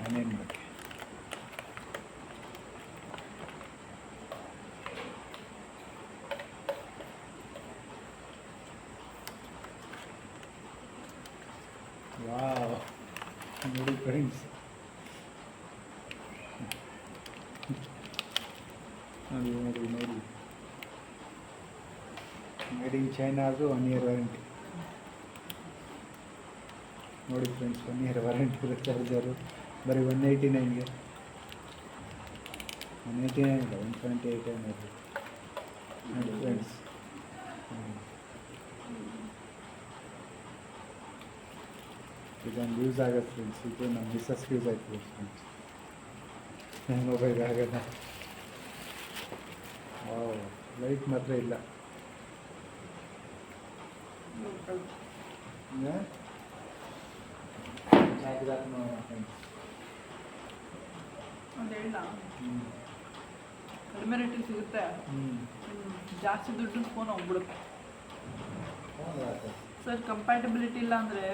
ಮನೇನ ಬಗ್ಗೆ. ವಾವ್, ನೋಡಿ ಫ್ರೆಂಡ್ಸ್, ನೋಡಿ ನೋಡಿ ನೋಡಿ, ಮೇಡ್ ಇನ್ ಚೈನಾ ಆದರೂ 1 year ವಾರಂಟಿ. ನೋಡಿ ಫ್ರೆಂಡ್ಸ್, 1 year ವಾರಂಟಿ ಇರೋ ಚಾರ್ಜರು ಬರೀ 189ಗೆ. 189 ಇಲ್ಲ, 178 ನೋಡಿ ಫ್ರೆಂಡ್ಸ್. ಇದೊಂದು ಯೂಸ್ ಆಗುತ್ತೆ ಫ್ರೆಂಡ್ಸ್. ಇದು ನಮ್ಮ ಮಿಸ್ಸಸ್ಗೆ ಯೂಸ್ ಆಯ್ತು ಫ್ರೆಂಡ್ಸ್, ನನ್ನ ಮೊಬೈಲ್ ಆಗಲ್ಲ. ವಾವ್, ಲೈಟ್ ಮಾತ್ರ ಇಲ್ಲ. ಕಡಿಮೆ ರೇಟಿಗೆ ಸಿಗುತ್ತೆ, ಜಾಸ್ತಿ ದುಡ್ಡು ಫೋನ್ ಹೋಗ್ಬಿಡುತ್ತೆ ಸರ್. ಕಂಪ್ಯಾಟಬಿಲಿಟಿ ಇಲ್ಲ ಅಂದರೆ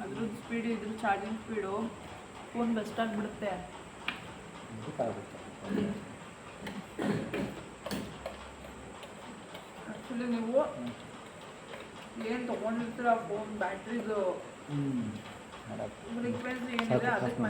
ಅದ್ರದ್ದು ಸ್ಪೀಡು ಇದ್ರ ಚಾರ್ಜಿಂಗ್ ಸ್ಪೀಡು ಫೋನ್ ಬೆಸ್ಟ್ ಆಗಿಬಿಡುತ್ತೆ. ಆ್ಯಕ್ಚುಲಿ ನೀವು ಏನು ತೊಗೊಂಡಿರ್ತೀರ ಫೋನ್ ಬ್ಯಾಟ್ರಿದು ಫ್ರೀಕ್ವೆನ್ಸಿ ಏನಿದೆ ಅದಕ್ಕೆ